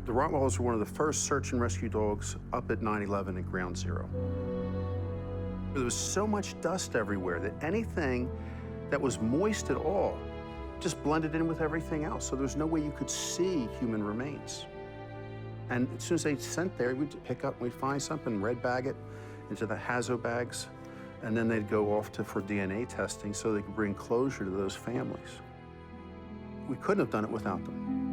The Rottweilers were one of the first search and rescue dogs up at 9/11 at Ground Zero. There was so much dust everywhere that anything that was moist at all just blended in with everything else, so there was no way you could see human remains. And as soon as they sent there, we'd pick up, we'd find something, red bag it into the Hazo bags, and then they'd go off for DNA testing so they could bring closure to those families. We couldn't have done it without them.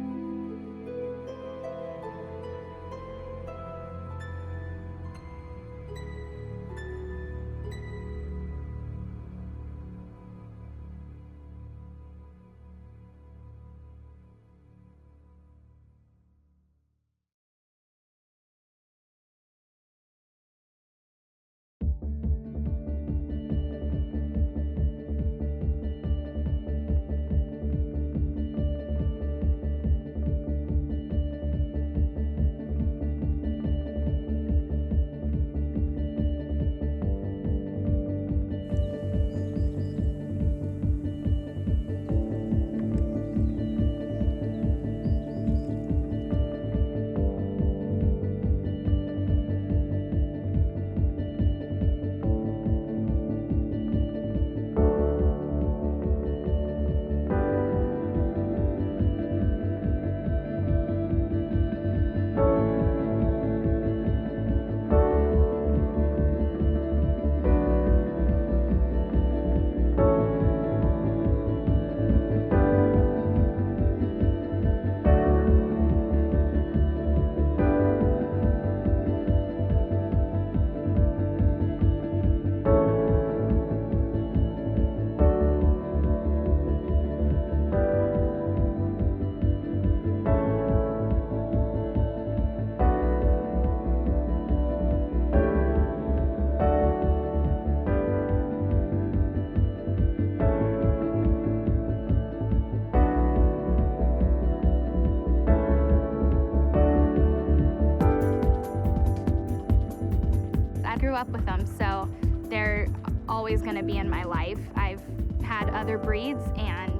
Up with them, so they're always going to be in my life. I've had other breeds, and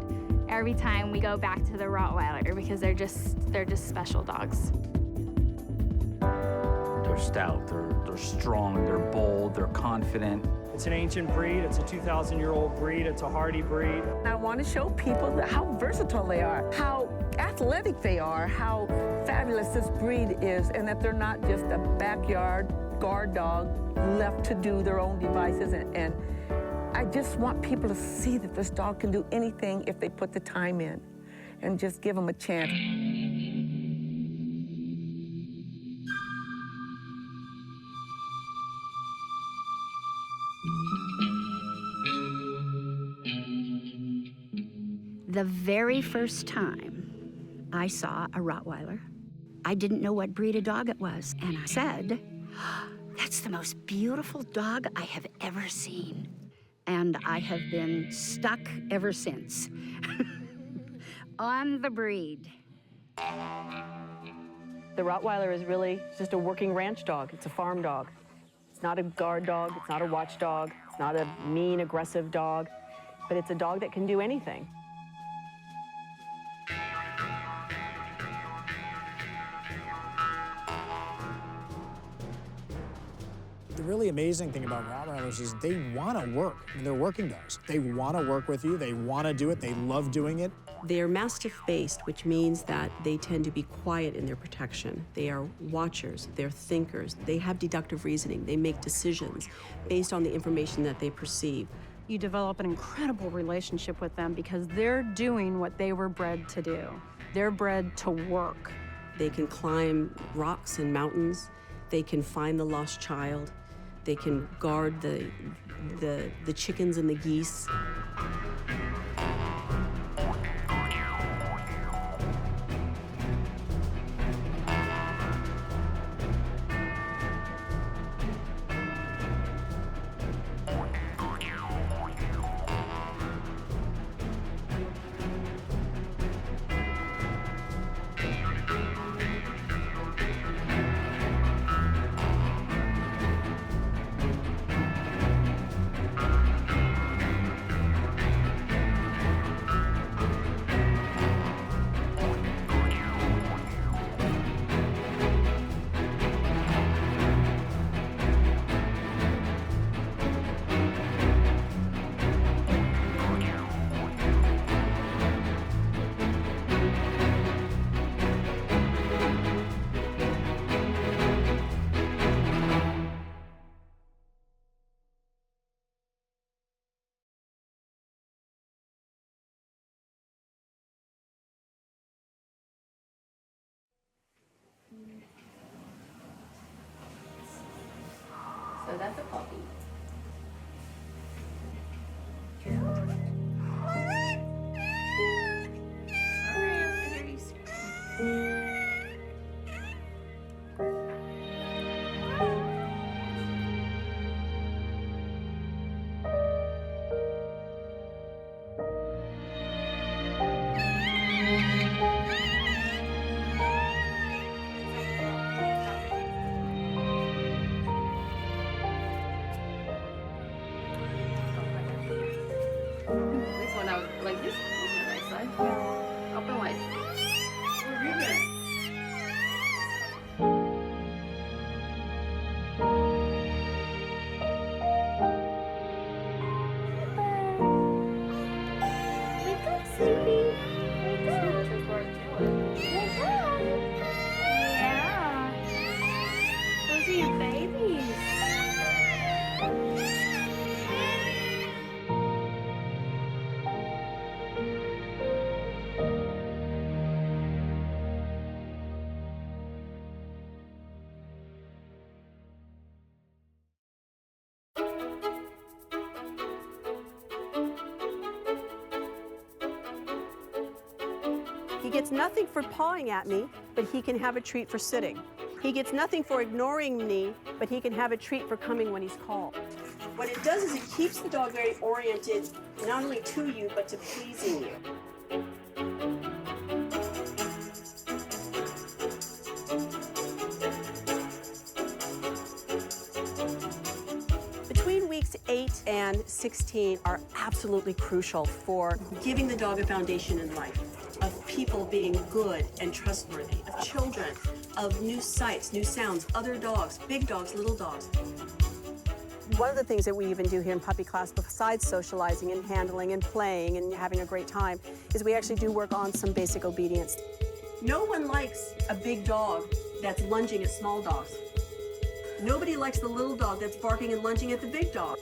every time we go back to the Rottweiler because they're just special dogs. They're stout, they're strong, they're bold, they're confident. It's an ancient breed, it's a 2,000-year-old breed, it's a hardy breed. I want to show people how versatile they are, how athletic they are, how fabulous this breed is, and that they're not just a backyard guard dog left to do their own devices. And I just want people to see that this dog can do anything if they put the time in and just give them a chance. The very first time I saw a Rottweiler, I didn't know what breed of dog it was. And I said, "That's the most beautiful dog I have ever seen." And I have been stuck ever since on the breed. The Rottweiler is really just a working ranch dog. It's a farm dog. It's not a guard dog. It's not a watchdog. It's not a mean, aggressive dog. But it's a dog that can do anything. The really amazing thing about Rottweilers is they want to work. I mean, they're working dogs. They want to work with you. They want to do it. They love doing it. They're Mastiff-based, which means that they tend to be quiet in their protection. They are watchers. They're thinkers. They have deductive reasoning. They make decisions based on the information that they perceive. You develop an incredible relationship with them because they're doing what they were bred to do. They're bred to work. They can climb rocks and mountains. They can find the lost child. They can guard the chickens and the geese. that's a puppy. This one, I was like, this is a nice size. Open wide. Where have you been? Wake up, sweetie. Wake up. Wake up. Yeah. Those are your babies. He gets nothing for pawing at me, but he can have a treat for sitting. He gets nothing for ignoring me, but he can have a treat for coming when he's called. What it does is it keeps the dog very oriented, not only to you, but to pleasing you. Between weeks 8 and 16 are absolutely crucial for giving the dog a foundation in life, of people being good and trustworthy, of children, of new sights, new sounds, other dogs, big dogs, little dogs. One of the things that we even do here in puppy class, besides socializing and handling and playing and having a great time, is we actually do work on some basic obedience. No one likes a big dog that's lunging at small dogs. Nobody likes the little dog that's barking and lunging at the big dog.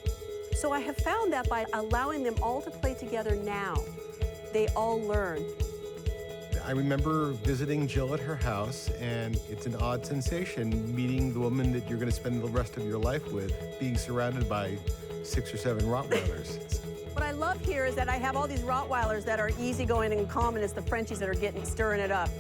So I have found that by allowing them all to play together now, they all learn. I remember visiting Jill at her house, and it's an odd sensation meeting the woman that you're going to spend the rest of your life with, being surrounded by 6 or 7 Rottweilers. What I love here is that I have all these Rottweilers that are easygoing and calm, and it's the Frenchies that are stirring it up.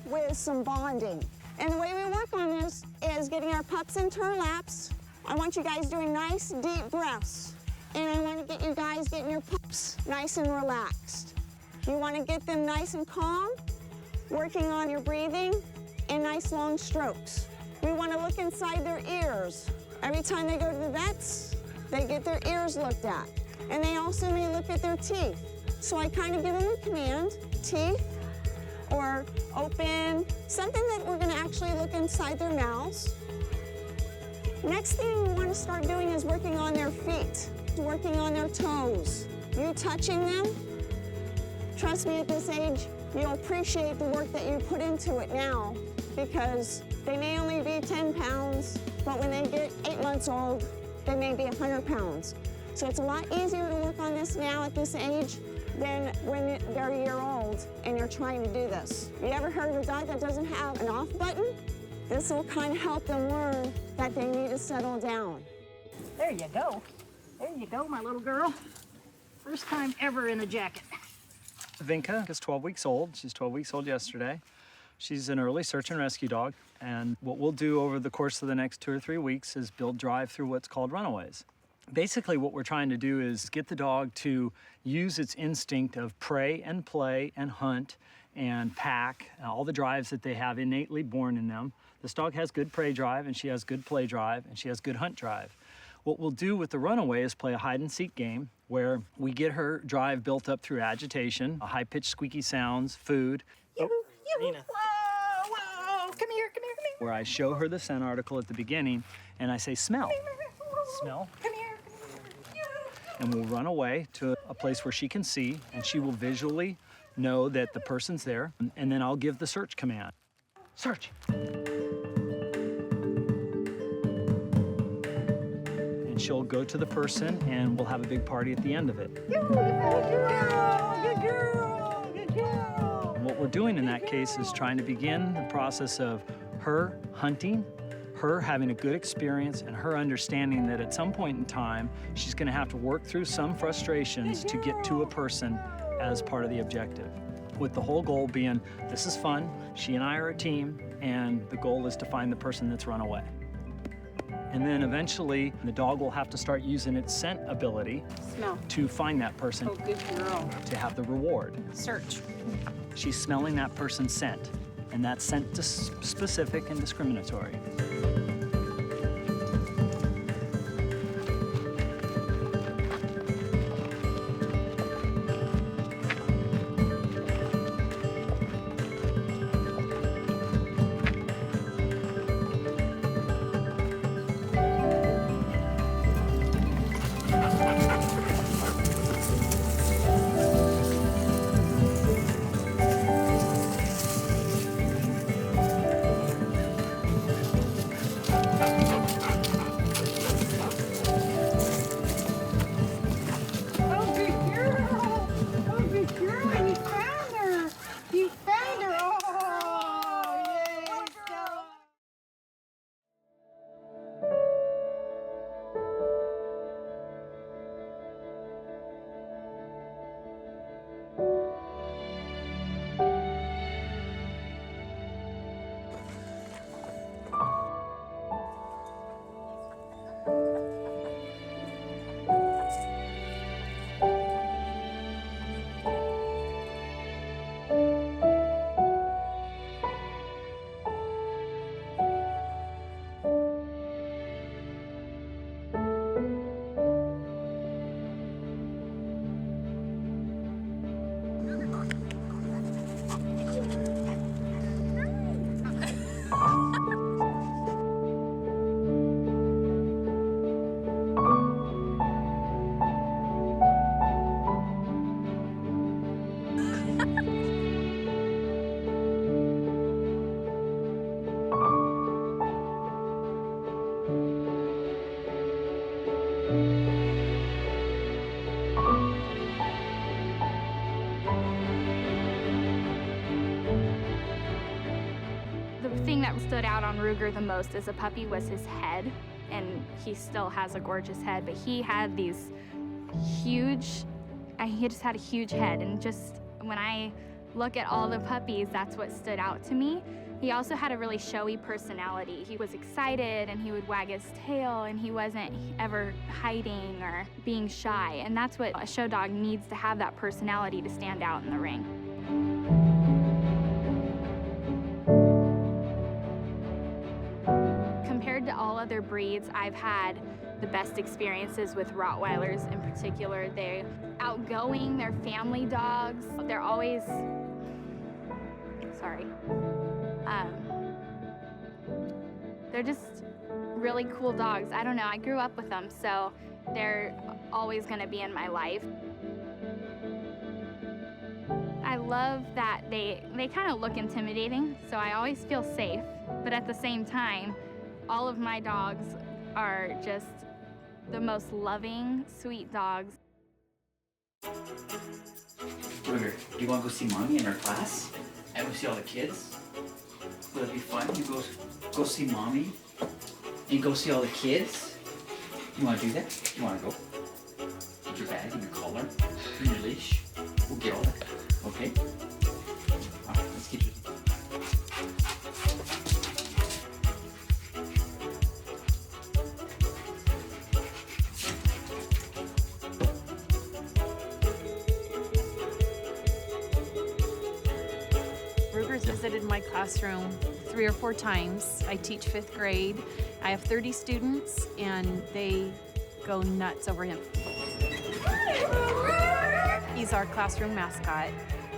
With some bonding. And the way we work on this is getting our pups into our laps. I want you guys doing nice, deep breaths. And I want to get you guys getting your pups nice and relaxed. You want to get them nice and calm, working on your breathing, and nice long strokes. We want to look inside their ears. Every time they go to the vets, they get their ears looked at. And they also may look at their teeth. So I kind of give them a command, teeth, or open, something that we're gonna actually look inside their mouths. Next thing we wanna start doing is working on their feet, working on their toes. You touching them, trust me, at this age, you'll appreciate the work that you put into it now, because they may only be 10 pounds, but when they get 8 months old, they may be 100 pounds. So it's a lot easier to work on this now at this age than when they're a year old and you're trying to do this. You ever heard of a dog that doesn't have an off button? This will kind of help them learn that they need to settle down. There you go. There you go, my little girl. First time ever in a jacket. Vinka is 12 weeks old. She's 12 weeks old yesterday. She's an early search and rescue dog. And what we'll do over the course of the next 2 or 3 weeks is build drive through what's called runaways. Basically, what we're trying to do is get the dog to use its instinct of prey and play and hunt and pack, all the drives that they have innately born in them. This dog has good prey drive, and she has good play drive, and she has good hunt drive. What we'll do with the runaway is play a hide-and-seek game where we get her drive built up through agitation, high-pitched squeaky sounds, food. Whoa, come here, come here, come here. Where I show her the scent article at the beginning, and I say, smell. Smell. Come here. And we'll run away to a place where she can see, and she will visually know that the person's there, and then I'll give the search command. Search. And she'll go to the person, and we'll have a big party at the end of it. Good girl, good girl, good girl. And what we're doing in that case is trying to begin the process of her hunting, her having a good experience, and her understanding that at some point in time, she's gonna have to work through some frustrations to get to a person as part of the objective. With the whole goal being, this is fun, she and I are a team, and the goal is to find the person that's run away. And then eventually, the dog will have to start using its scent ability Smell. to find that person, Oh, good girl. to have the reward. Search. She's smelling that person's scent, and that scent is specific and discriminatory. That stood out on Ruger the most as a puppy was his head, and he still has a gorgeous head, but he had these huge, he just had a huge head, and just when I look at all the puppies, that's what stood out to me. He also had a really showy personality. He was excited and he would wag his tail, and he wasn't ever hiding or being shy, and that's what a show dog needs, to have that personality to stand out in the ring. Compared to all other breeds, I've had the best experiences with Rottweilers in particular. They're outgoing, they're family dogs. They're always, they're just really cool dogs. I don't know, I grew up with them, so they're always gonna be in my life. I love that they kind of look intimidating, so I always feel safe, but at the same time, all of my dogs are just the most loving, sweet dogs. Ruger, do you want to go see Mommy in her class? And go see all the kids? Will it be fun? You go see Mommy and go see all the kids? You want to do that? You want to go? Get your bag and your collar and your leash. We'll get all that. Okay? All right, let's get you. visited my classroom 3 or 4 times. I teach 5th grade. I have 30 students, and they go nuts over him. He's our classroom mascot,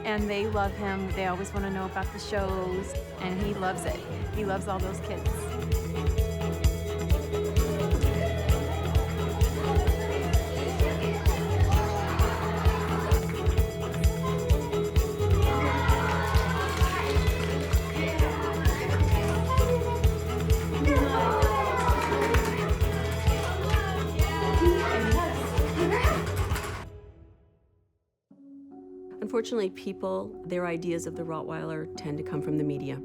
and they love him. They always want to know about the shows, and he loves it. He loves all those kids. Unfortunately, people, their ideas of the Rottweiler tend to come from the media.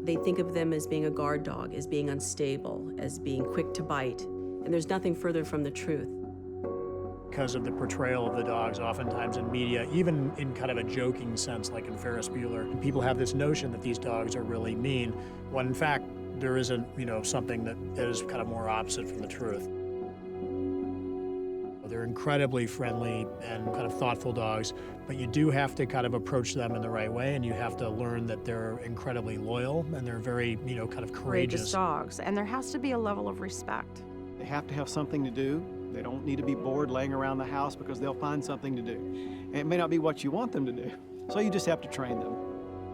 They think of them as being a guard dog, as being unstable, as being quick to bite, and there's nothing further from the truth. Because of the portrayal of the dogs oftentimes in media, even in kind of a joking sense like in Ferris Bueller, people have this notion that these dogs are really mean, when in fact there isn't, something that is kind of more opposite from the truth. They're incredibly friendly and kind of thoughtful dogs, but you do have to kind of approach them in the right way, and you have to learn that they're incredibly loyal and they're very, kind of courageous dogs, and there has to be a level of respect. They have to have something to do. They don't need to be bored laying around the house because they'll find something to do. And it may not be what you want them to do, so you just have to train them.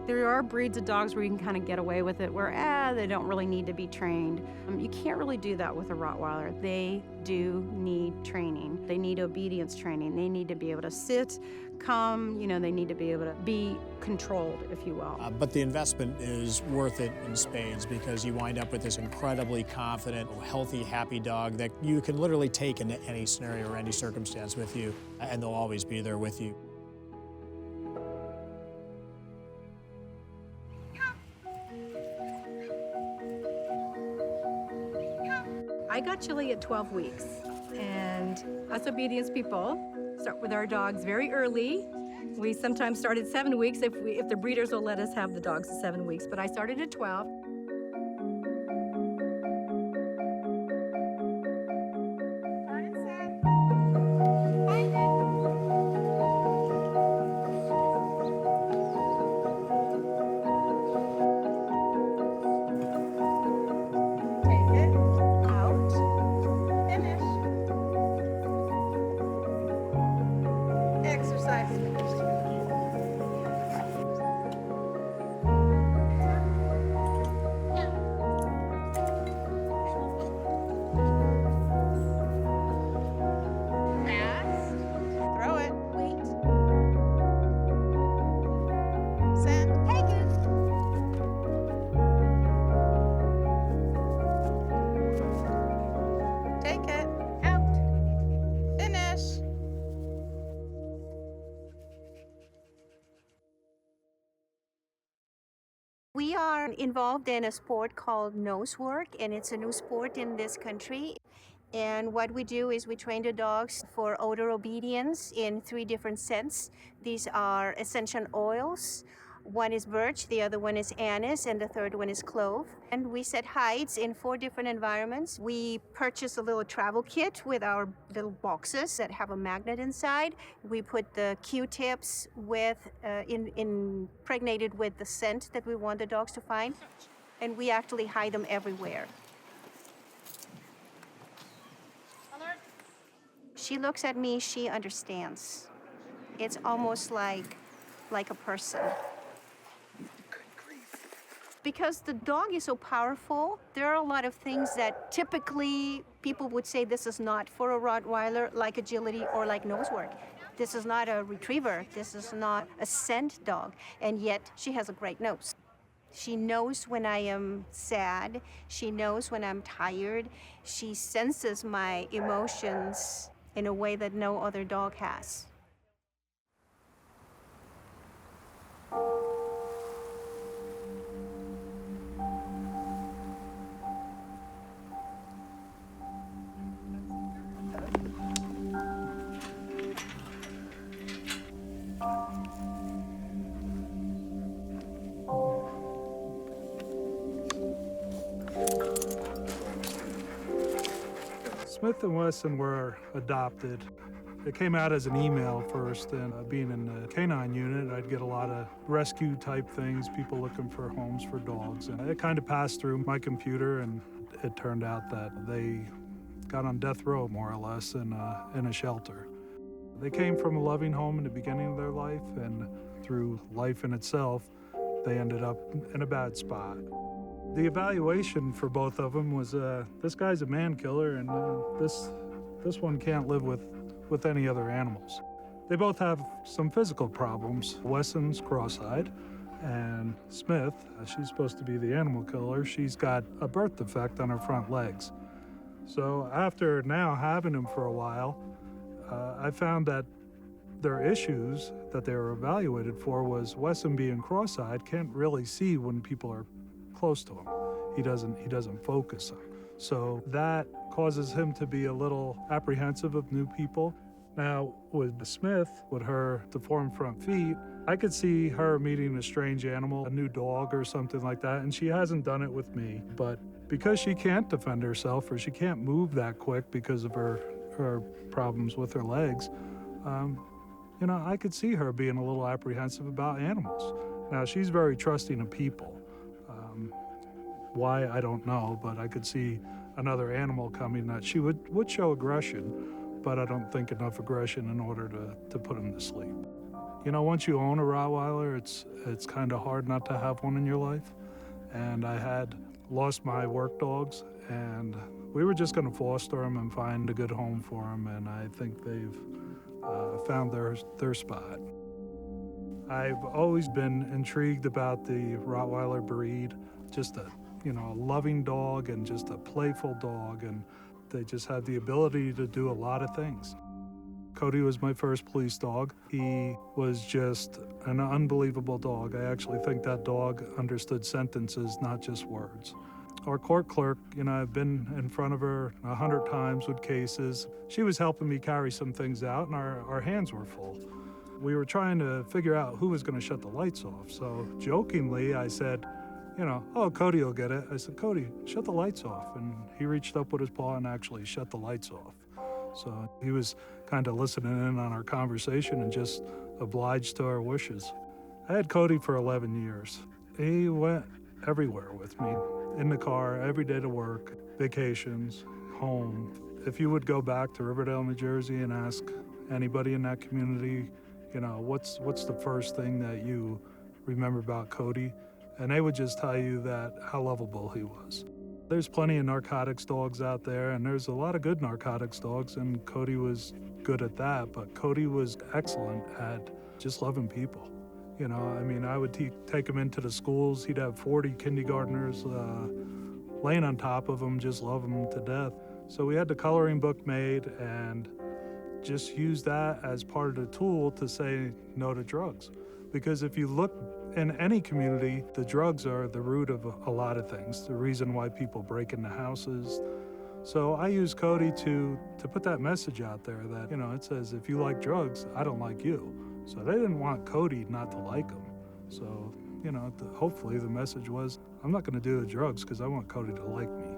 There are breeds of dogs where you can kind of get away with it, where they don't really need to be trained. You can't really do that with a Rottweiler. They do need training. They need obedience training. They need to be able to sit, come, they need to be able to be controlled, if you will. But the investment is worth it in spades because you wind up with this incredibly confident, healthy, happy dog that you can literally take into any scenario or any circumstance with you, and they'll always be there with you. I got Chili at 12 weeks, and us obedience people start with our dogs very early. We sometimes start at 7 weeks if the breeders will let us have the dogs at 7 weeks, but I started at 12. We are involved in a sport called nose work, and it's a new sport in this country. And what we do is we train the dogs for odor obedience in 3 different scents. These are essential oils. One is birch, the other one is anise, and the third one is clove. And we set hides in 4 different environments. We purchase a little travel kit with our little boxes that have a magnet inside. We put the Q-tips impregnated with the scent that we want the dogs to find, and we actually hide them everywhere. She looks at me, she understands. It's almost like a person. Because the dog is so powerful, there are a lot of things that typically people would say this is not for a Rottweiler, like agility or like nose work. This is not a retriever. This is not a scent dog. And yet she has a great nose. She knows when I am sad. She knows when I'm tired. She senses my emotions in a way that no other dog has. Smith & Wesson were adopted It came out as an email first, and being in the canine unit, I'd get a lot of rescue type things, people looking for homes for dogs. And it kind of passed through my computer, and it turned out that they got on death row, more or less, in a shelter. They came from a loving home in the beginning of their life, and through life in itself, they ended up in a bad spot. The evaluation for both of them was, this guy's a man killer, and this one can't live with any other animals. They both have some physical problems. Wesson's cross-eyed, and Smith, she's supposed to be the animal killer, she's got a birth defect on her front legs. So after now having him for a while, I found that their issues that they were evaluated for was Wesson being cross-eyed, can't really see when people are close to him. He doesn't focus on. So that causes him to be a little apprehensive of new people. Now with Smith, with her deformed front feet, I could see her meeting a strange animal, a new dog or something like that, and she hasn't done it with me. But because she can't defend herself or she can't move that quick because of her problems with her legs, you know, I could see her being a little apprehensive about animals. Now, she's very trusting of people. Why, I don't know, but I could see another animal coming that she would show aggression, but I don't think enough aggression in order to put him to sleep. You know, once you own a Rottweiler, it's kind of hard not to have one in your life. And I had lost my work dogs, and we were just going to foster them and find a good home for them, and I think they've found their spot. I've always been intrigued about the Rottweiler breed, just a loving dog and just a playful dog, and they just have the ability to do a lot of things. Cody was my first police dog. He was just an unbelievable dog. I actually think that dog understood sentences, not just words. Our court clerk, you know, I've been in front of her 100 times with cases. She was helping me carry some things out, and our hands were full. We were trying to figure out who was going to shut the lights off. So jokingly, I said, you know, oh, Cody will get it. I said, Cody, shut the lights off. And he reached up with his paw and actually shut the lights off. So he was kind of listening in on our conversation and just obliged to our wishes. I had Cody for 11 years. He went everywhere with me, in the car, every day to work, vacations, home. If you would go back to Riverdale, New Jersey and ask anybody in that community, you know, what's the first thing that you remember about Cody? And they would just tell you that how lovable he was. There's plenty of narcotics dogs out there, and there's a lot of good narcotics dogs, and Cody was good at that, but Cody was excellent at just loving people. You know, I mean, I would take him into the schools. He'd have 40 kindergartners laying on top of him, just love him to death. So we had the coloring book made and just use that as part of the tool to say no to drugs. Because if you look in any community, the drugs are the root of a lot of things, the reason why people break into houses. So I use Cody to put that message out there that, you know, it says, if you like drugs, I don't like you. So they didn't want Cody not to like him. So, you know, hopefully the message was, I'm not going to do the drugs because I want Cody to like me.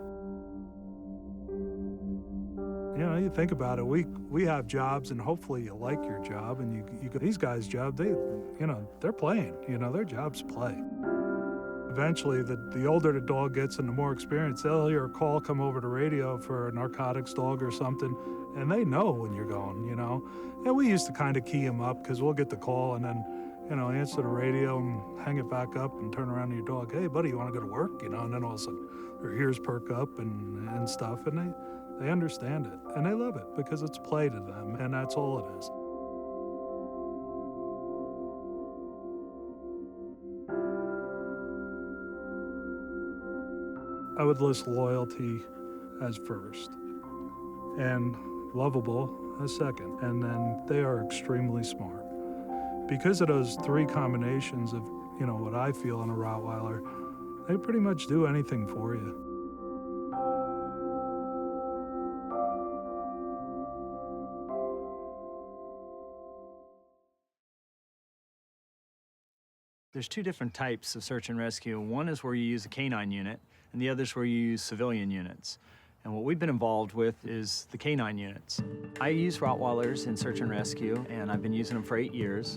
You know, you think about it, we have jobs, and hopefully you like your job, and you these guys' job, they're playing, you know, their job's play. Eventually, the older the dog gets and the more experience, they'll hear a call come over the radio for a narcotics dog or something, and they know when you're going, you know. And we used to kind of key them up because we'll get the call and then, you know, answer the radio and hang it back up and turn around to your dog, hey, buddy, you want to go to work? You know, and then all of a sudden their ears perk up and stuff, and they understand it, and they love it because it's play to them, and that's all it is. I would list loyalty as first, and lovable as second, and then they are extremely smart. Because of those three combinations of, you know, what I feel in a Rottweiler, they pretty much do anything for you. There's two different types of search and rescue. One is where you use a canine unit, and the other is where you use civilian units. And what we've been involved with is the canine units. I use Rottweilers in search and rescue, and I've been using them for 8 years.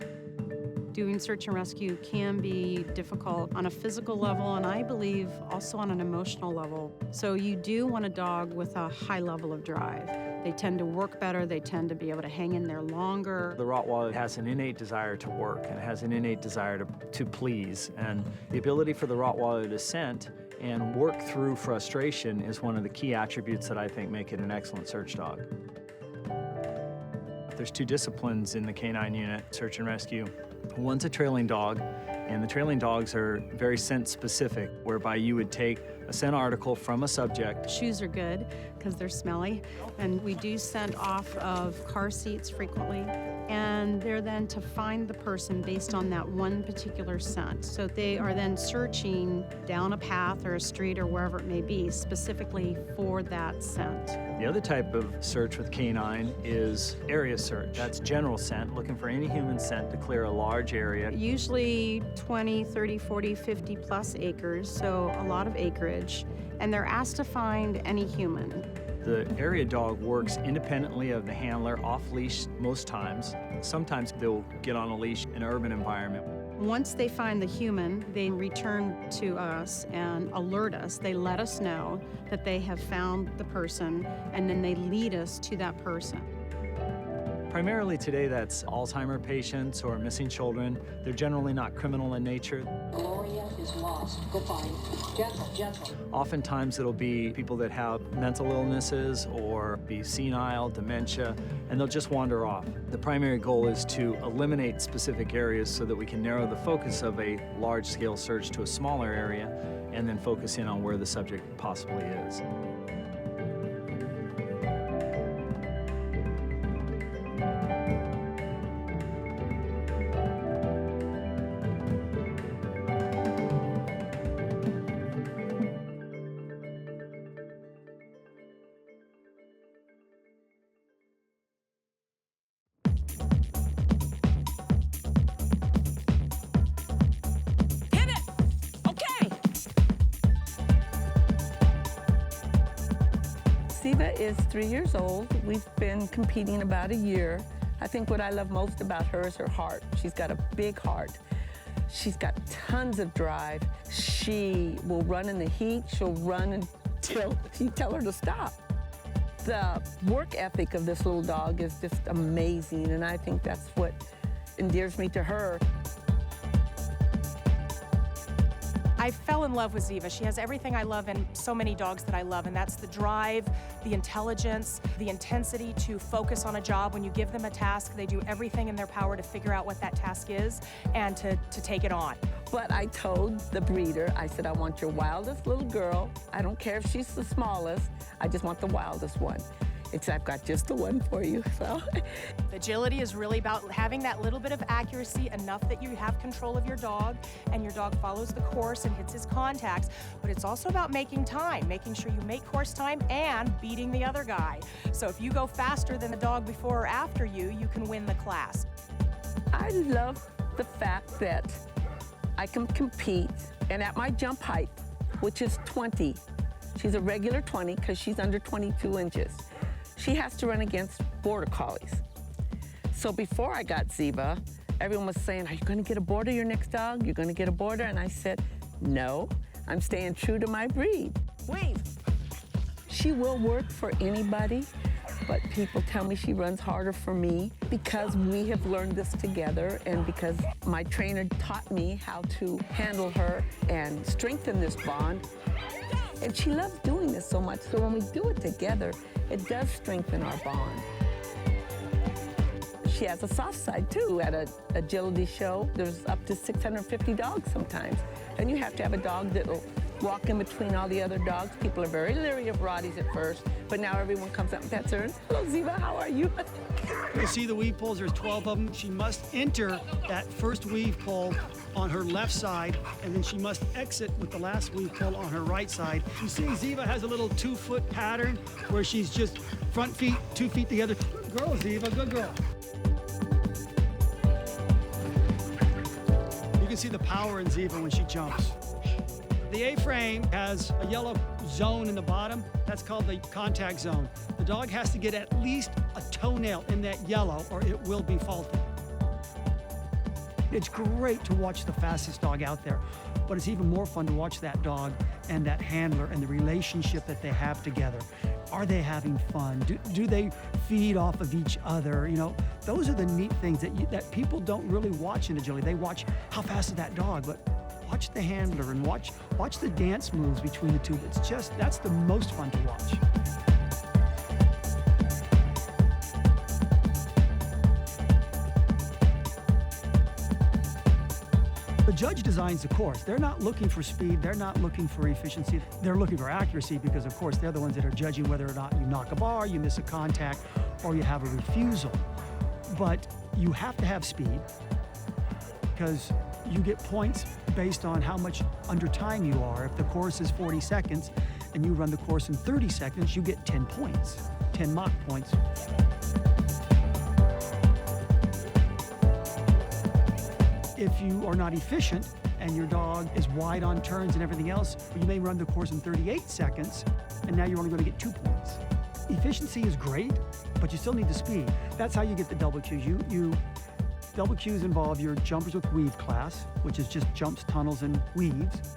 Doing search and rescue can be difficult on a physical level, and I believe also on an emotional level. So you do want a dog with a high level of drive. They tend to work better, they tend to be able to hang in there longer. The Rottweiler has an innate desire to work, and it has an innate desire to please. And the ability for the Rottweiler to scent and work through frustration is one of the key attributes that I think make it an excellent search dog. There's 2 disciplines in the canine unit, search and rescue. One's a trailing dog, and the trailing dogs are very scent specific, whereby you would take a scent article from a subject. Shoes are good because they're smelly, and we do scent off of car seats frequently, and they're then to find the person based on that one particular scent. So they are then searching down a path or a street or wherever it may be specifically for that scent. The other type of search with canine is area search. That's general scent, looking for any human scent to clear a large area. Usually 20, 30, 40, 50 plus acres, so a lot of acreage, and they're asked to find any human. The area dog works independently of the handler, off-leash most times. Sometimes they'll get on a leash in an urban environment. Once they find the human, they return to us and alert us. They let us know that they have found the person, and then they lead us to that person. Primarily today, that's Alzheimer's patients or missing children. They're generally not criminal in nature. Gloria is lost. Goodbye. Gentle, gentle. Oftentimes it'll be people that have mental illnesses or be senile, dementia, and they'll just wander off. The primary goal is to eliminate specific areas so that we can narrow the focus of a large-scale search to a smaller area and then focus in on where the subject possibly is. Ziva is 3 years old. We've been competing about a year. I think what I love most about her is her heart. She's got a big heart. She's got tons of drive. She will run in the heat. She'll run until you tell her to stop. The work ethic of this little dog is just amazing, and I think that's what endears me to her. I fell in love with Ziva. She has everything I love in so many dogs that I love, and that's the drive, the intelligence, the intensity to focus on a job. When you give them a task, they do everything in their power to figure out what that task is and to take it on. But I told the breeder, I said, I want your wildest little girl. I don't care if she's the smallest. I just want the wildest one. I've got just the one for you, so. Agility is really about having that little bit of accuracy, enough that you have control of your dog, and your dog follows the course and hits his contacts. But it's also about making time, making sure you make course time and beating the other guy. So if you go faster than the dog before or after you, you can win the class. I love the fact that I can compete, and at my jump height, which is 20, she's a regular 20 because she's under 22 inches. She has to run against border collies. So before I got Ziva, everyone was saying, are you gonna get a border your next dog? You're gonna get a border? And I said, no, I'm staying true to my breed. Wait. She will work for anybody, but people tell me she runs harder for me because we have learned this together and because my trainer taught me how to handle her and strengthen this bond. And she loves doing this so much, so when we do it together, it does strengthen our bond. She has a soft side too. At an agility show, there's up to 650 dogs sometimes. And you have to have a dog that will walk in between all the other dogs. People are very leery of Rotties at first, but now everyone comes up and pets her. Hello, Ziva, how are you? You see the weave pulls, there's 12 of them. She must enter that first weave pull on her left side, and then she must exit with the last weave pull on her right side. You see Ziva has a little 2-foot pattern where she's just front feet, 2 feet together. Good girl, Ziva, good girl. You can see the power in Ziva when she jumps. The A-frame has a yellow zone in the bottom, that's called the contact zone. The dog has to get at least a toenail in that yellow or it will be faulty. It's great to watch the fastest dog out there, but it's even more fun to watch that dog and that handler and the relationship that they have together. Are they having fun? Do they feed off of each other? You know, those are the neat things that people don't really watch in agility. They watch how fast is that dog, but watch the handler and watch the dance moves between the two. That's the most fun to watch. The judge designs the course. They're not looking for speed, they're not looking for efficiency, they're looking for accuracy because, of course, they're the ones that are judging whether or not you knock a bar, you miss a contact, or you have a refusal. But you have to have speed because you get points based on how much under time you are. If the course is 40 seconds and you run the course in 30 seconds, you get 10 points, 10 mock points. If you are not efficient and your dog is wide on turns and everything else, you may run the course in 38 seconds, and now you're only going to get 2 points. Efficiency is great, but you still need the speed. That's how you get the double Qs. Double Qs involve your jumpers with weave class, which is just jumps, tunnels, and weaves.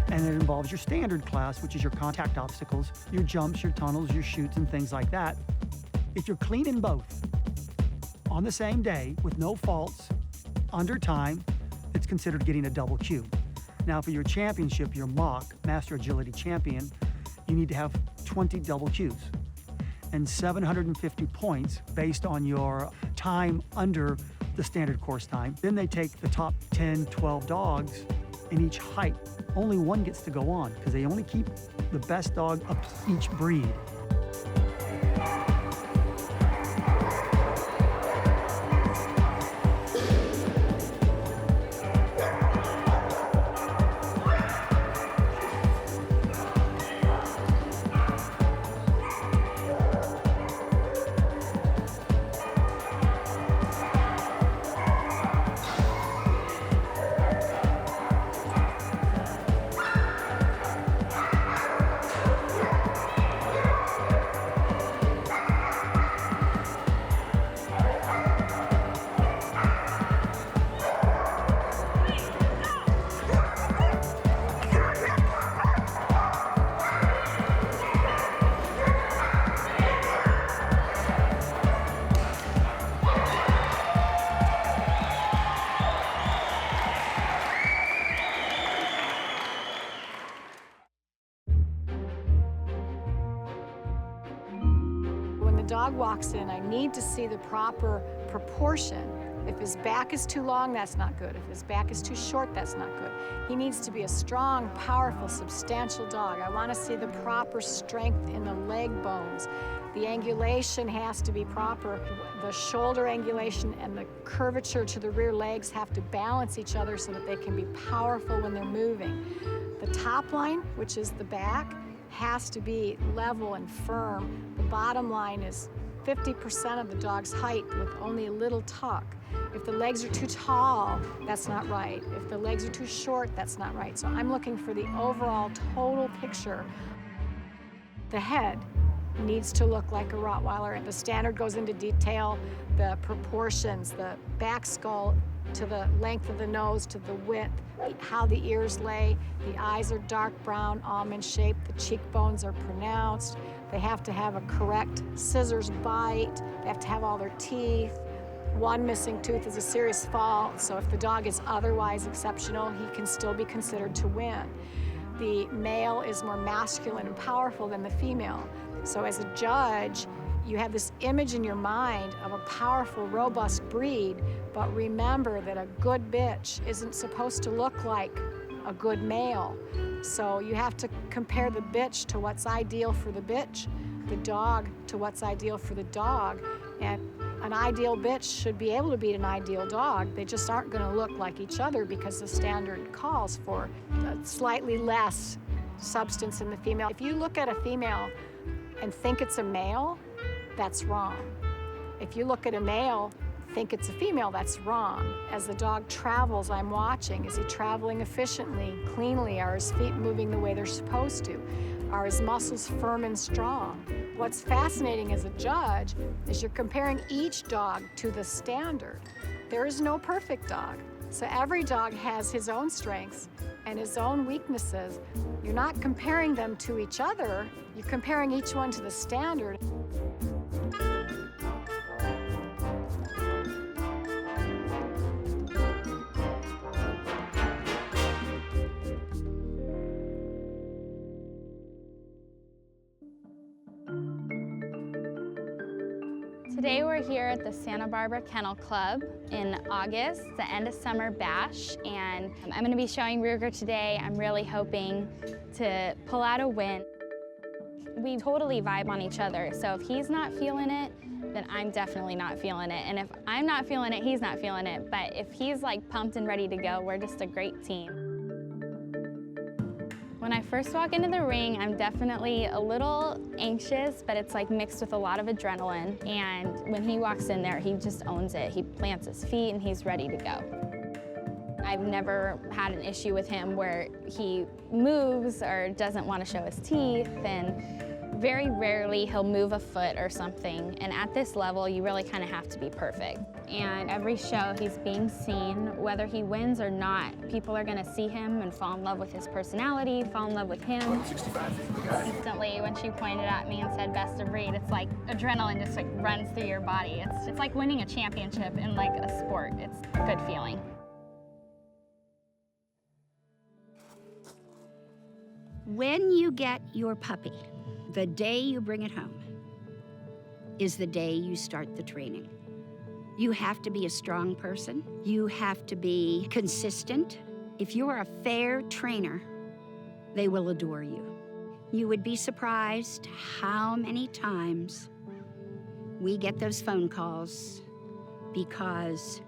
And it involves your standard class, which is your contact obstacles, your jumps, your tunnels, your shoots, and things like that. If you're clean in both, on the same day, with no faults, under time, it's considered getting a double Q. Now, for your championship, your mock, Master Agility Champion, you need to have 20 double Qs and 750 points based on your time under the standard course time. Then they take the top 10, 12 dogs in each height. Only one gets to go on because they only keep the best dog up each breed. Dog walks in, I need to see the proper proportion. If his back is too long, that's not good. If his back is too short, that's not good. He needs to be a strong, powerful, substantial dog. I want to see the proper strength in the leg bones. The angulation has to be proper. The shoulder angulation and the curvature to the rear legs have to balance each other so that they can be powerful when they're moving. The top line, which is the back, has to be level and firm. The bottom line is 50% of the dog's height with only a little tuck. If the legs are too tall, that's not right. If the legs are too short, that's not right. So I'm looking for the overall total picture. The head needs to look like a Rottweiler. The standard goes into detail, the proportions, the back skull to the length of the nose, to the width, how the ears lay. The eyes are dark brown, almond shaped. The cheekbones are pronounced. They have to have a correct scissors bite. They have to have all their teeth. One missing tooth is a serious fault, so if the dog is otherwise exceptional, he can still be considered to win. The male is more masculine and powerful than the female. So as a judge, you have this image in your mind of a powerful, robust breed, but remember that a good bitch isn't supposed to look like a good male. So you have to compare the bitch to what's ideal for the bitch, the dog to what's ideal for the dog, and an ideal bitch should be able to beat an ideal dog. They just aren't going to look like each other because the standard calls for slightly less substance in the female. If you look at a female and think it's a male, that's wrong. If you look at a male think it's a female, that's wrong. As the dog travels, I'm watching. Is he traveling efficiently, cleanly? Are his feet moving the way they're supposed to? Are his muscles firm and strong? What's fascinating as a judge is you're comparing each dog to the standard. There is no perfect dog. So every dog has his own strengths and his own weaknesses. You're not comparing them to each other, you're comparing each one to the standard. Today we're here at the Santa Barbara Kennel Club in August, the end of summer bash, and I'm going to be showing Ruger today. I'm really hoping to pull out a win. We totally vibe on each other, so if he's not feeling it, then I'm definitely not feeling it. And if I'm not feeling it, he's not feeling it. But if he's like pumped and ready to go, we're just a great team. When I first walk into the ring, I'm definitely a little anxious, but it's like mixed with a lot of adrenaline. And when he walks in there, he just owns it. He plants his feet and he's ready to go. I've never had an issue with him where he moves or doesn't want to show his teeth, and very rarely he'll move a foot or something. And at this level, you really kind of have to be perfect. And every show he's being seen, whether he wins or not, people are going to see him and fall in love with his personality, fall in love with him. Instantly, when she pointed at me and said best of breed, it's like adrenaline just like runs through your body. It's like winning a championship in like a sport. It's a good feeling. When you get your puppy, the day you bring it home is the day you start the training. You have to be a strong person. You have to be consistent. If you're a fair trainer, they will adore you. You would be surprised how many times we get those phone calls because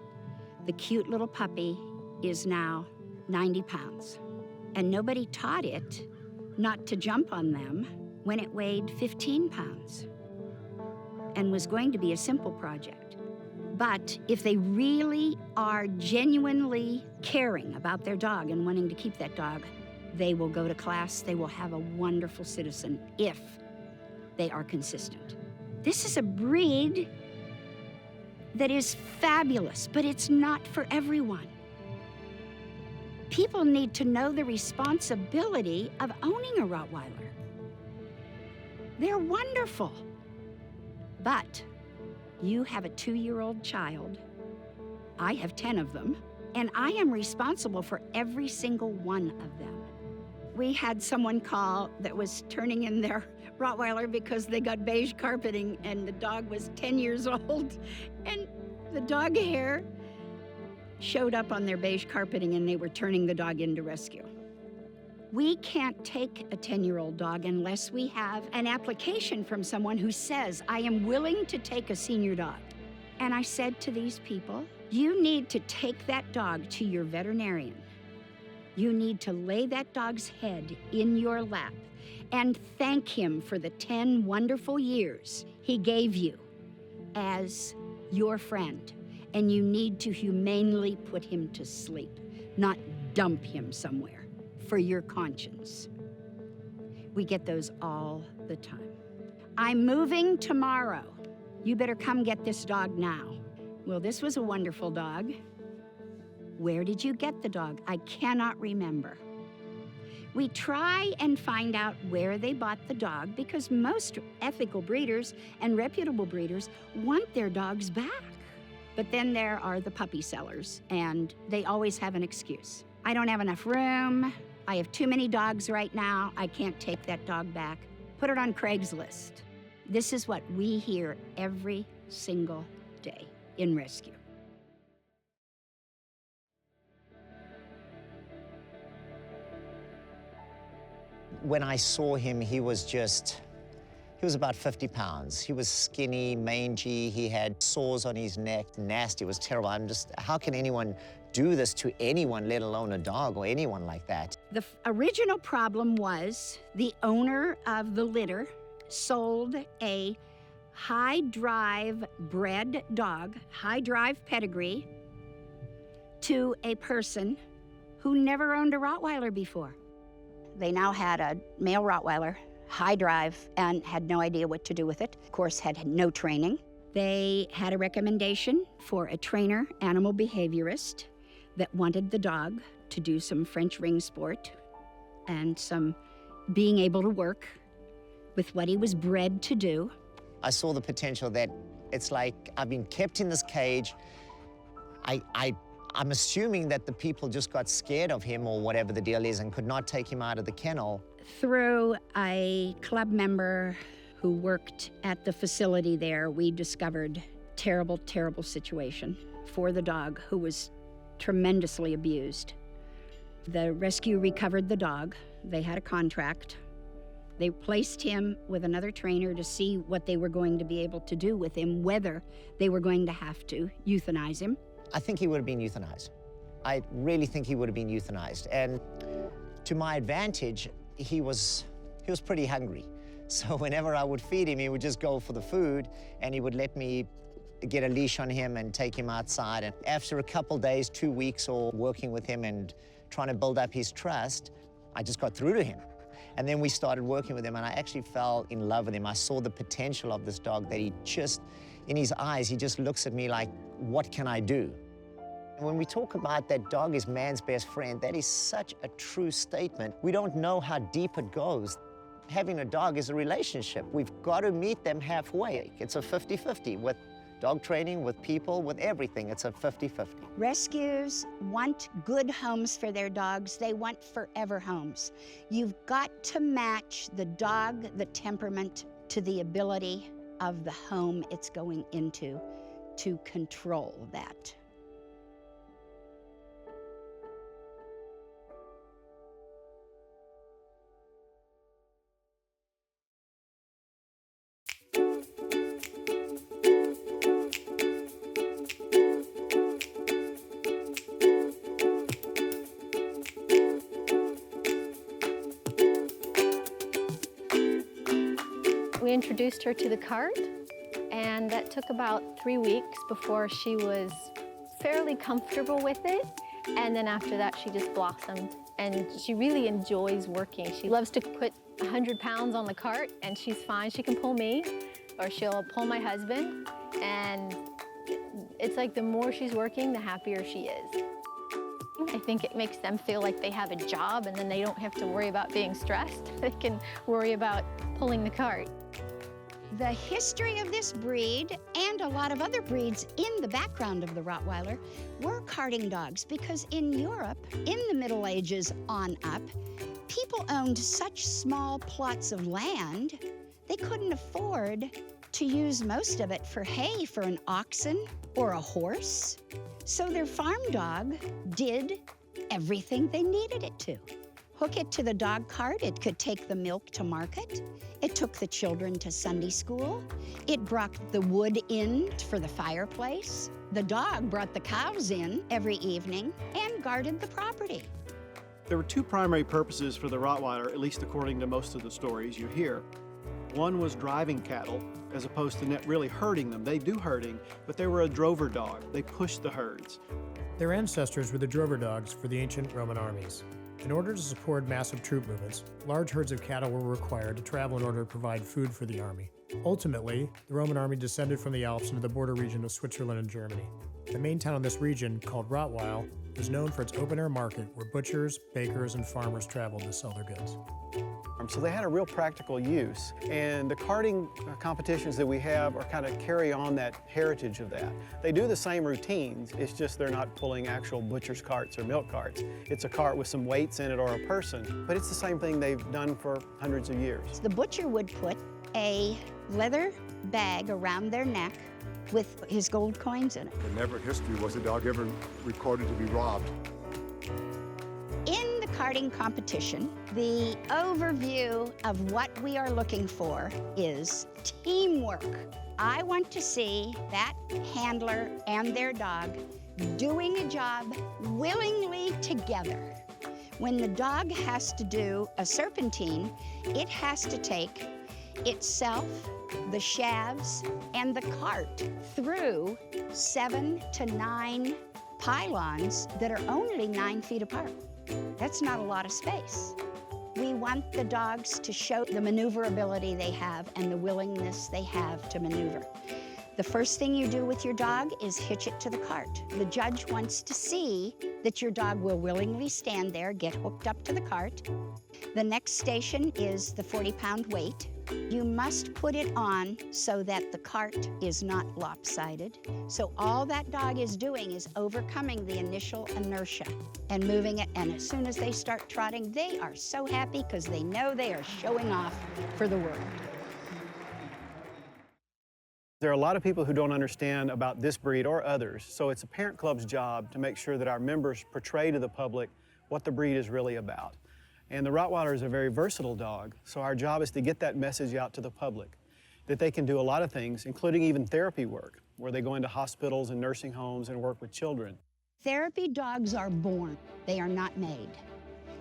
the cute little puppy is now 90 pounds. And nobody taught it not to jump on them when it weighed 15 pounds and was going to be a simple project. But if they really are genuinely caring about their dog and wanting to keep that dog, they will go to class, they will have a wonderful citizen if they are consistent. This is a breed that is fabulous, but it's not for everyone. People need to know the responsibility of owning a Rottweiler. They're wonderful. But you have a 2-year-old child. I have 10 of them, and I am responsible for every single one of them. We had someone call that was turning in their Rottweiler because they got beige carpeting and the dog was 10 years old, and the dog hair showed up on their beige carpeting and they were turning the dog in to rescue. We can't take a 10-year-old dog unless we have an application from someone who says, I am willing to take a senior dog. And I said to these people, you need to take that dog to your veterinarian. You need to lay that dog's head in your lap and thank him for the 10 wonderful years he gave you as your friend. And you need to humanely put him to sleep, not dump him somewhere for your conscience. We get those all the time. I'm moving tomorrow. You better come get this dog now. Well, this was a wonderful dog. Where did you get the dog? I cannot remember. We try and find out where they bought the dog because most ethical breeders and reputable breeders want their dogs back. But then there are the puppy sellers, and they always have an excuse. I don't have enough room. I have too many dogs right now. I can't take that dog back. Put it on Craigslist. This is what we hear every single day in rescue. When I saw him, he was about 50 pounds. He was skinny, mangy, he had sores on his neck, nasty, it was terrible. How can anyone do this to anyone, let alone a dog or anyone like that? The original problem was the owner of the litter sold a high drive bred dog, high drive pedigree, to a person who never owned a Rottweiler before. They now had a male Rottweiler, high drive, and had no idea what to do with it. Of course, had no training. They had a recommendation for a trainer, animal behaviorist, that wanted the dog to do some French ring sport and some being able to work with what he was bred to do. I saw the potential that it's like I've been kept in this cage. I'm assuming that the people just got scared of him or whatever the deal is and could not take him out of the kennel. Through a club member who worked at the facility there, we discovered terrible, terrible situation for the dog, who was tremendously abused. The rescue recovered the dog. They had a contract. They placed him with another trainer to see what they were going to be able to do with him, whether they were going to have to euthanize him. I think he would have been euthanized. I really think he would have been euthanized. And to my advantage, he was pretty hungry. So whenever I would feed him, he would just go for the food, and he would let me get a leash on him and take him outside. And after a couple days, 2 weeks, or working with him and trying to build up his trust, I just got through to him. And then we started working with him, and I actually fell in love with him. I saw the potential of this dog, that he just, in his eyes, he just looks at me like, what can I do? And when we talk about that dog is man's best friend, that is such a true statement. We don't know how deep it goes. Having a dog is a relationship. We've got to meet them halfway. It's a 50-50 with dog training, with people, with everything. It's a 50-50. Rescues want good homes for their dogs. They want forever homes. You've got to match the dog, the temperament, to the ability of the home it's going into to control that. We introduced her to the cart, and that took about 3 weeks before she was fairly comfortable with it. And then after that, she just blossomed, and she really enjoys working. She loves to put 100 pounds on the cart, and she's fine. She can pull me, or she'll pull my husband, and it's like the more she's working, the happier she is. I think it makes them feel like they have a job, and then they don't have to worry about being stressed. They can worry about pulling the cart. The history of this breed, and a lot of other breeds in the background of the Rottweiler, were carting dogs, because in Europe, in the Middle Ages on up, people owned such small plots of land, they couldn't afford to use most of it for hay for an oxen or a horse. So their farm dog did everything they needed it to. Hook it to the dog cart, it could take the milk to market. It took the children to Sunday school. It brought the wood in for the fireplace. The dog brought the cows in every evening and guarded the property. There were two primary purposes for the Rottweiler, at least according to most of the stories you hear. One was driving cattle, as opposed to really herding them. They do herding, but they were a drover dog. They pushed the herds. Their ancestors were the drover dogs for the ancient Roman armies. In order to support massive troop movements, large herds of cattle were required to travel in order to provide food for the army. Ultimately, the Roman army descended from the Alps into the border region of Switzerland and Germany. The main town in this region, called Rottweil, is known for its open-air market where butchers, bakers, and farmers traveled to sell their goods. So they had a real practical use, and the carting competitions that we have are kind of carry on that heritage of that. They do the same routines, it's just they're not pulling actual butcher's carts or milk carts. It's a cart with some weights in it or a person, but it's the same thing they've done for hundreds of years. The butcher would put a leather bag around their neck with his gold coins in it. But never in history was a dog ever recorded to be robbed. In the carting competition, the overview of what we are looking for is teamwork. I want to see that handler and their dog doing a job willingly together. When the dog has to do a serpentine, it has to take itself, the shafts, and the cart through 7 to 9 pylons that are only 9 feet apart. That's not a lot of space. We want the dogs to show the maneuverability they have and the willingness they have to maneuver. The first thing you do with your dog is hitch it to the cart. The judge wants to see that your dog will willingly stand there, get hooked up to the cart. The next station is the 40-pound weight. You must put it on so that the cart is not lopsided. So all that dog is doing is overcoming the initial inertia and moving it. And as soon as they start trotting, they are so happy because they know they are showing off for the world. There are a lot of people who don't understand about this breed or others, so it's a parent club's job to make sure that our members portray to the public what the breed is really about. And the Rottweiler is a very versatile dog, so our job is to get that message out to the public, that they can do a lot of things, including even therapy work, where they go into hospitals and nursing homes and work with children. Therapy dogs are born, they are not made.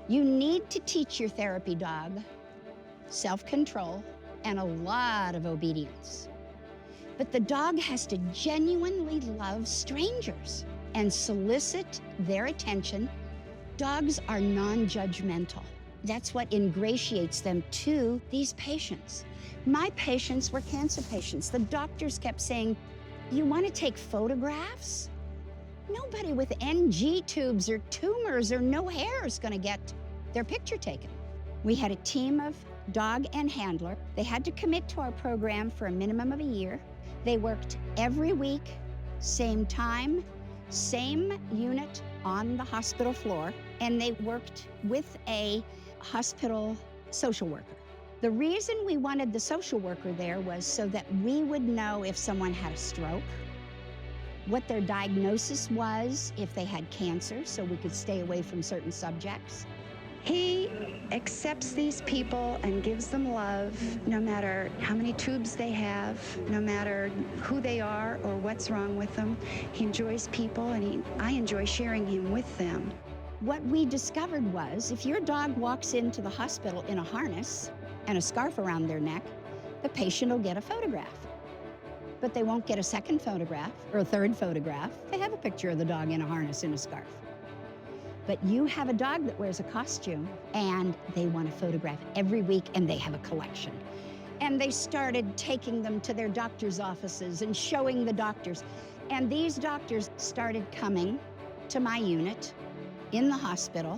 You need to teach your therapy dog self-control and a lot of obedience. But the dog has to genuinely love strangers and solicit their attention. Dogs are non-judgmental. That's what ingratiates them to these patients. My patients were cancer patients. The doctors kept saying, "You want to take photographs?" Nobody with NG tubes or tumors or no hair is going to get their picture taken. We had a team of dog and handler. They had to commit to our program for a minimum of a year. They worked every week, same time, same unit on the hospital floor, and they worked with a hospital social worker. The reason we wanted the social worker there was so that we would know if someone had a stroke, what their diagnosis was, if they had cancer, so we could stay away from certain subjects. He accepts these people and gives them love, no matter how many tubes they have, no matter who they are or what's wrong with them. He enjoys people, and I enjoy sharing him with them. What we discovered was, if your dog walks into the hospital in a harness and a scarf around their neck, the patient will get a photograph. But they won't get a second photograph or a third photograph. They have a picture of the dog in a harness and a scarf. But you have a dog that wears a costume, and they want to photograph every week, and they have a collection. And they started taking them to their doctor's offices and showing the doctors. And these doctors started coming to my unit in the hospital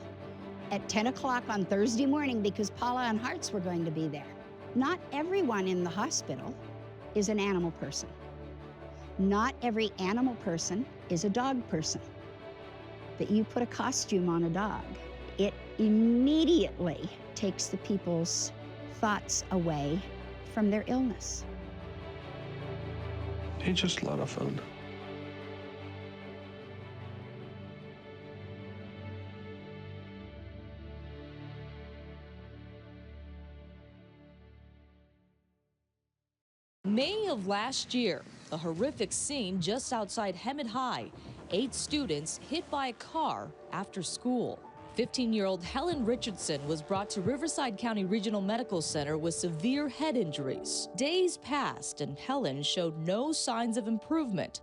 at 10 o'clock on Thursday morning because Paula and Hearts were going to be there. Not everyone in the hospital is an animal person. Not every animal person is a dog person. But you put a costume on a dog, it immediately takes the people's thoughts away from their illness. It's just a lot of fun. May of last year, a horrific scene just outside Hemet High. 8 students hit by a car after school. 15-year-old Helen Richardson was brought to Riverside County Regional Medical Center with severe head injuries. Days passed and Helen showed no signs of improvement.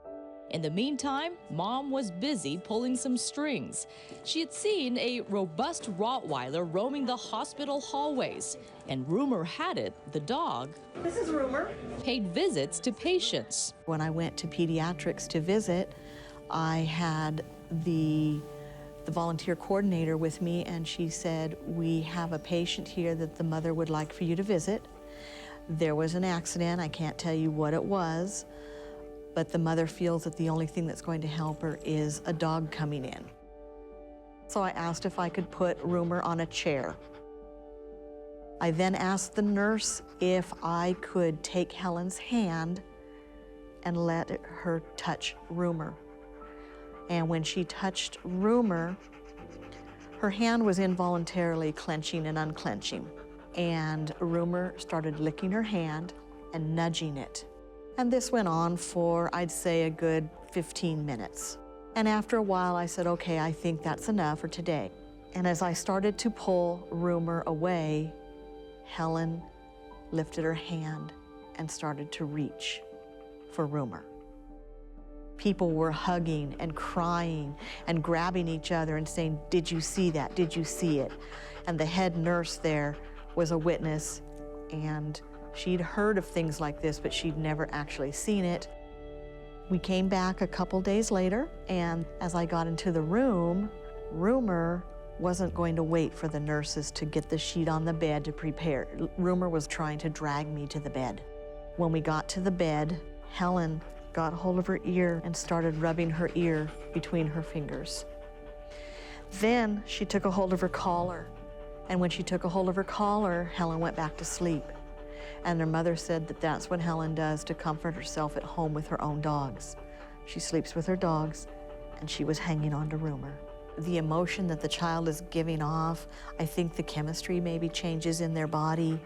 In the meantime, Mom was busy pulling some strings. She had seen a robust Rottweiler roaming the hospital hallways, and rumor had it the dog, this is Rumor, paid visits to patients. When I went to pediatrics to visit, I had the volunteer coordinator with me, and she said, "We have a patient here that the mother would like for you to visit. There was an accident, I can't tell you what it was, but the mother feels that the only thing that's going to help her is a dog coming in." So I asked if I could put Rumor on a chair. I then asked the nurse if I could take Helen's hand and let her touch Rumor. And when she touched Rumor, her hand was involuntarily clenching and unclenching. And Rumor started licking her hand and nudging it. And this went on for, I'd say, a good 15 minutes. And after a while, I said, okay, I think that's enough for today. And as I started to pull Rumor away, Helen lifted her hand and started to reach for Rumor. People were hugging and crying and grabbing each other and saying, "Did you see that? Did you see it?" And the head nurse there was a witness, and she'd heard of things like this, but she'd never actually seen it. We came back a couple days later, and as I got into the room, Rumor wasn't going to wait for the nurses to get the sheet on the bed to prepare. Rumor was trying to drag me to the bed. When we got to the bed, Helen got hold of her ear and started rubbing her ear between her fingers. Then she took a hold of her collar, and when she took a hold of her collar, Helen went back to sleep. And her mother said that that's what Helen does to comfort herself at home with her own dogs. She sleeps with her dogs, and she was hanging on to Rumor. The emotion that the child is giving off, I think the chemistry maybe changes in their body,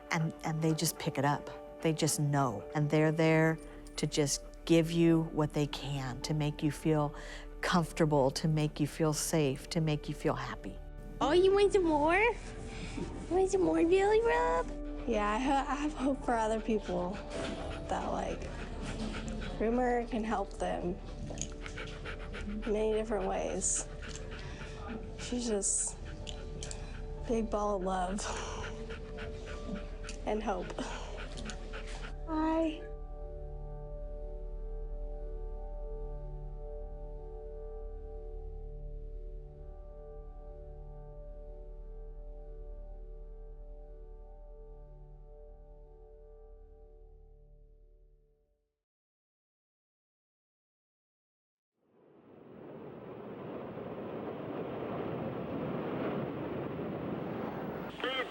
and they just pick it up. They just know, and they're there to just give you what they can, to make you feel comfortable, to make you feel safe, to make you feel happy. Oh, you want some more? You want some more Billy Rub? Yeah, I have hope for other people that, like, Rumor can help them in many different ways. She's just a big ball of love and hope. Bye.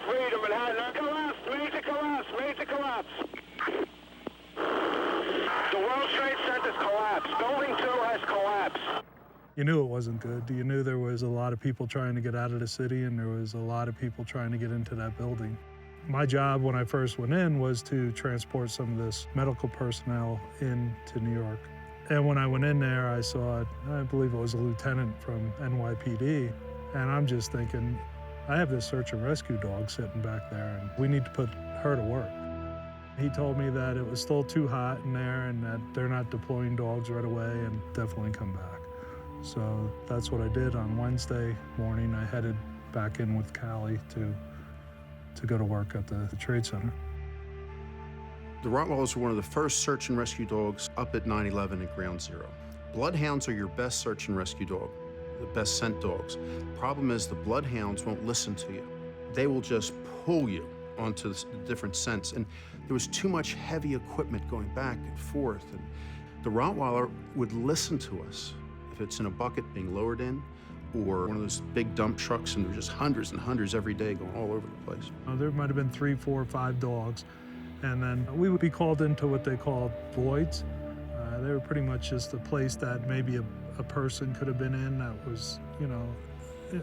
Freedom, Manhattan. Collapse, major collapse, major collapse. The World Trade Center's collapsed. Building 2 has collapsed. You knew it wasn't good. You knew there was a lot of people trying to get out of the city, and there was a lot of people trying to get into that building. My job when I first went in was to transport some of this medical personnel into New York. And when I went in there, I saw, I believe it was a lieutenant from NYPD, and I'm just thinking, I have this search and rescue dog sitting back there, and we need to put her to work. He told me that it was still too hot in there and that they're not deploying dogs right away and definitely come back. So that's what I did on Wednesday morning. I headed back in with Callie to go to work at the Trade Center. The Rottweilers were one of the first search and rescue dogs up at 9/11 at Ground Zero. Bloodhounds are your best search and rescue dog, the best scent dogs. Problem is the bloodhounds won't listen to you. They will just pull you onto the different scents. And there was too much heavy equipment going back and forth. And the Rottweiler would listen to us. If it's in a bucket being lowered in, or one of those big dump trucks, and there's just hundreds and hundreds every day going all over the place. There might have been 3, 4, 5 dogs. And then we would be called into what they called voids. They were pretty much just a place that maybe a person could have been in that was, you know,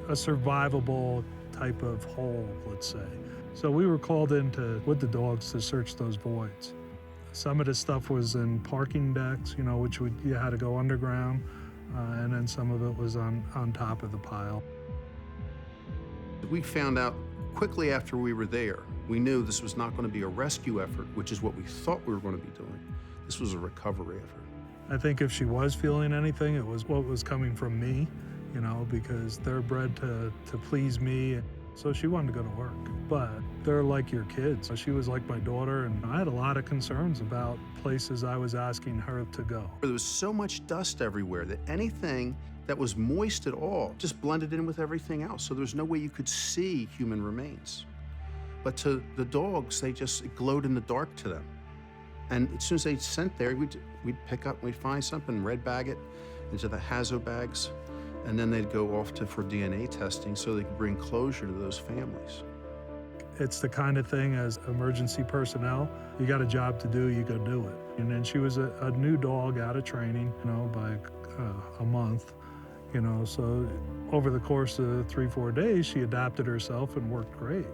a survivable type of hole, let's say. So we were called in with the dogs to search those voids. Some of the stuff was in parking decks, you know, which you had to go underground, and then some of it was on top of the pile. We found out quickly after we were there, we knew this was not going to be a rescue effort, which is what we thought we were going to be doing. This was a recovery effort. I think if she was feeling anything, it was what was coming from me, you know, because they're bred to please me. So she wanted to go to work, but they're like your kids. She was like my daughter, and I had a lot of concerns about places I was asking her to go. There was so much dust everywhere that anything that was moist at all just blended in with everything else. So there was no way you could see human remains. But to the dogs, it glowed in the dark to them. And as soon as they sent there, we'd pick up, we'd find something, red bag it into the Hazo bags, and then they'd go off for DNA testing so they could bring closure to those families. It's the kind of thing as emergency personnel, you got a job to do, you go do it. And then she was a new dog out of training, you know, by a month, you know, so over the course of 3, 4 days, she adapted herself and worked great.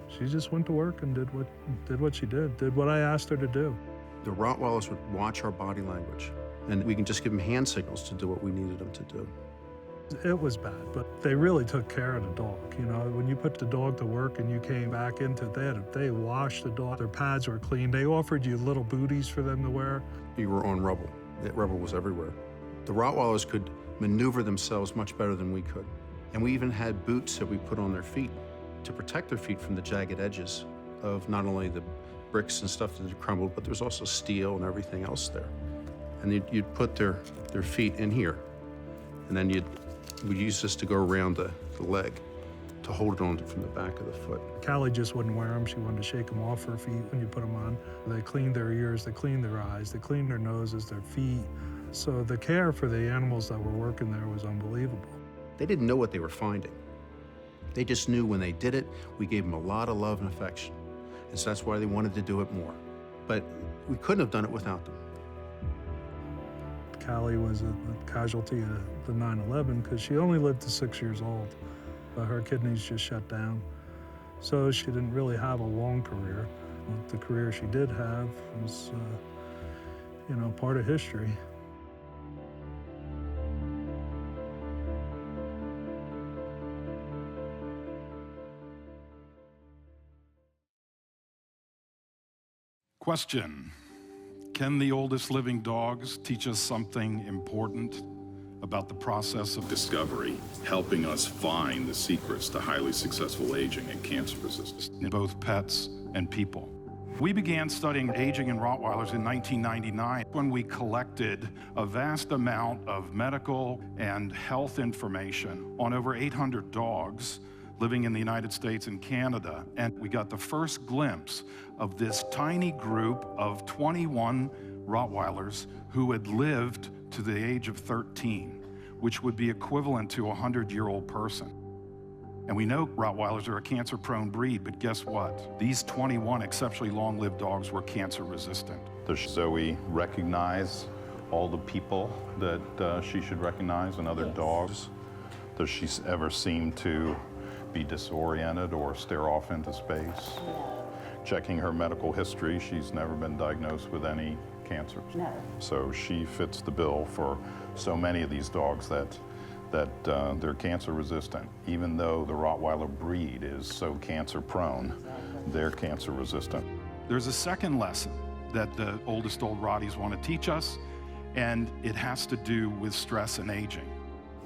She just went to work and did what she did what I asked her to do. The Rottweilers would watch our body language, and we can just give them hand signals to do what we needed them to do. It was bad, but they really took care of the dog. You know, when you put the dog to work and you came back into that, they washed the dog, their pads were clean. They offered you little booties for them to wear. You were on rubble. That rubble was everywhere. The Rottweilers could maneuver themselves much better than we could. And we even had boots that we put on their feet to protect their feet from the jagged edges of not only the bricks and stuff that had crumbled, but there's also steel and everything else there. And you'd put their feet in here, and then we'd use this to go around the leg to hold it on from the back of the foot. Callie just wouldn't wear them. She wanted to shake them off her feet when you put them on. They cleaned their ears, they cleaned their eyes, they cleaned their noses, their feet. So the care for the animals that were working there was unbelievable. They didn't know what they were finding. They just knew when they did it, we gave them a lot of love and affection. And so that's why they wanted to do it more. But we couldn't have done it without them. Callie was a casualty of the 9/11 because she only lived to 6 years old. Her kidneys just shut down. So she didn't really have a long career. The career she did have was, part of history. Question: can the oldest living dogs teach us something important about the process of discovery, helping us find the secrets to highly successful aging and cancer resistance in both pets and people? We began studying aging in Rottweilers in 1999 when we collected a vast amount of medical and health information on over 800 dogs living in the United States and Canada, and we got the first glimpse of this tiny group of 21 Rottweilers who had lived to the age of 13, which would be equivalent to a 100-year-old person. And we know Rottweilers are a cancer-prone breed, but guess what? These 21 exceptionally long-lived dogs were cancer-resistant. Does Zoe recognize all the people that she should recognize and other dogs? Does she ever seem to be disoriented or stare off into space? Checking her medical history, she's never been diagnosed with any cancers. No. So she fits the bill for so many of these dogs that they're cancer resistant. Even though the Rottweiler breed is so cancer prone, they're cancer resistant. There's a second lesson that the oldest old Rotties want to teach us, and it has to do with stress and aging.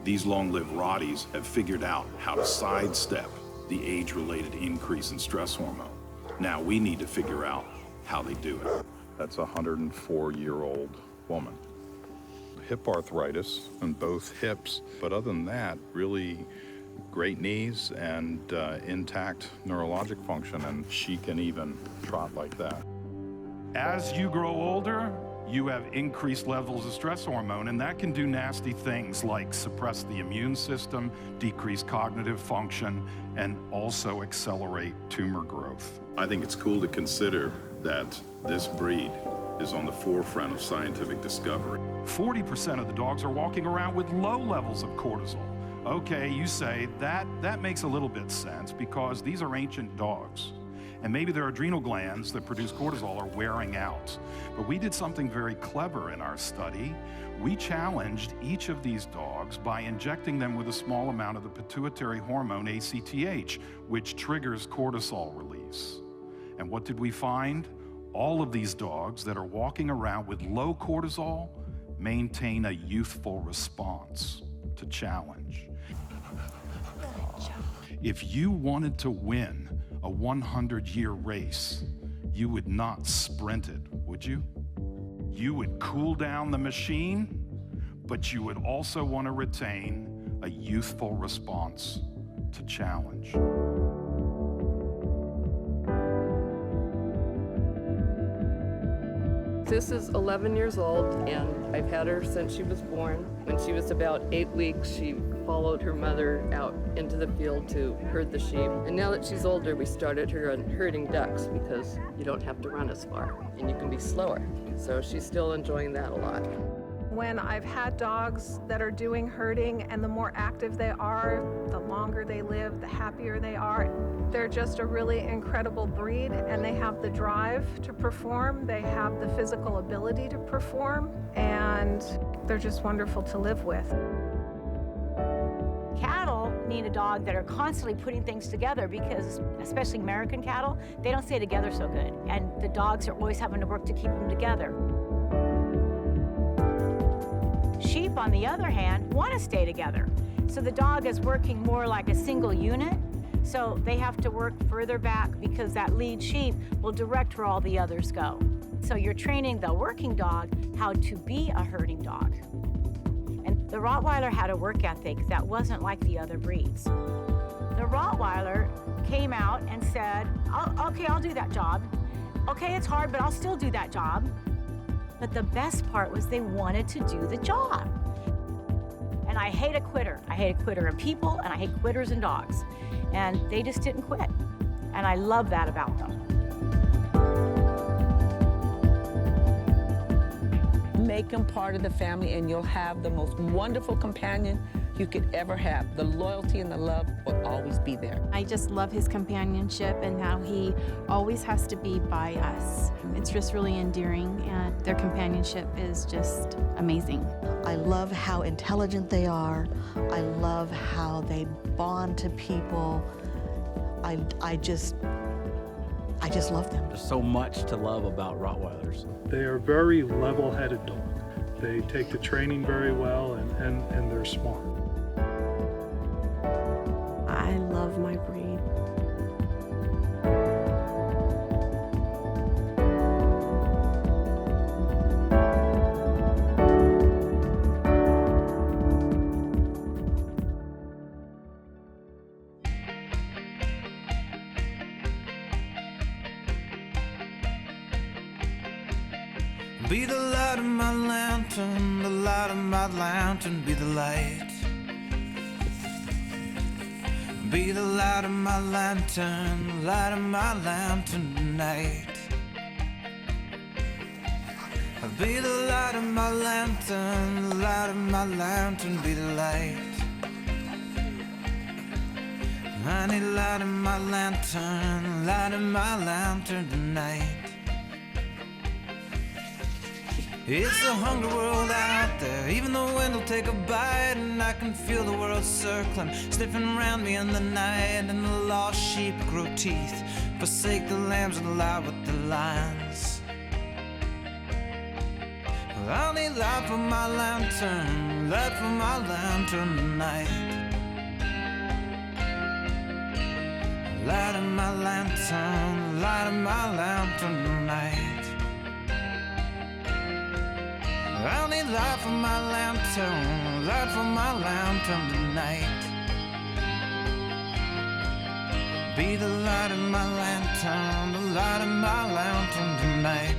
These long-lived Rotties have figured out how to sidestep the age-related increase in stress hormone. Now we need to figure out how they do it. That's a 104-year-old woman. Hip arthritis in both hips, but other than that, really great knees and intact neurologic function, and she can even trot like that. As you grow older, you have increased levels of stress hormone, and that can do nasty things like suppress the immune system, decrease cognitive function, and also accelerate tumor growth. I think it's cool to consider that this breed is on the forefront of scientific discovery. 40% of the dogs are walking around with low levels of cortisol. Okay, you say that makes a little bit sense because these are ancient dogs. And maybe their adrenal glands that produce cortisol are wearing out. But we did something very clever in our study. We challenged each of these dogs by injecting them with a small amount of the pituitary hormone ACTH, which triggers cortisol release. And what did we find? All of these dogs that are walking around with low cortisol maintain a youthful response to challenge. If you wanted to win a 100-year race, you would not sprint it, would you? You would cool down the machine, but you would also want to retain a youthful response to challenge. Sis is 11 years old, and I've had her since she was born. When she was about 8 weeks, she followed her mother out into the field to herd the sheep. And now that she's older, we started her on herding ducks because you don't have to run as far, and you can be slower. So she's still enjoying that a lot. When I've had dogs that are doing herding, and the more active they are, the longer they live, the happier they are. They're just a really incredible breed, and they have the drive to perform. They have the physical ability to perform, and they're just wonderful to live with. Cattle need a dog that are constantly putting things together because, especially American cattle, they don't stay together so good. And the dogs are always having to work to keep them together. Sheep, on the other hand, want to stay together. So the dog is working more like a single unit. So they have to work further back because that lead sheep will direct where all the others go. So you're training the working dog how to be a herding dog. And the Rottweiler had a work ethic that wasn't like the other breeds. The Rottweiler came out and said, okay, I'll do that job. Okay, it's hard, but I'll still do that job. But the best part was they wanted to do the job. And I hate a quitter. I hate a quitter in people, and I hate quitters in dogs. And they just didn't quit. And I love that about them. Make them part of the family, and you'll have the most wonderful companion you could ever have. The loyalty and the love will always be there. I just love his companionship and how he always has to be by us. It's just really endearing, and their companionship is just amazing. I love how intelligent they are. I love how they bond to people. I just love them. There's so much to love about Rottweilers. They are very level-headed dogs. They take the training very well, and they're smart. I love my breed. Be the light of my lantern, the light of my lantern, be the light. Be the light of my lantern, the light of my lantern tonight. Be the light of my lantern, the light of my lantern, be the light. I need light of my lantern, light of my lantern tonight. It's a hungry world out there, even the wind will take a bite, and I can feel the world circling, sniffing around me in the night, and the lost sheep grow teeth, forsake the lambs and lie with the lions. I'll need light for my lantern, light for my lantern tonight. Light of my lantern, light of my lantern tonight. I'll need light for my lantern, light for my lantern tonight. Be the light of my lantern, the light of my lantern tonight.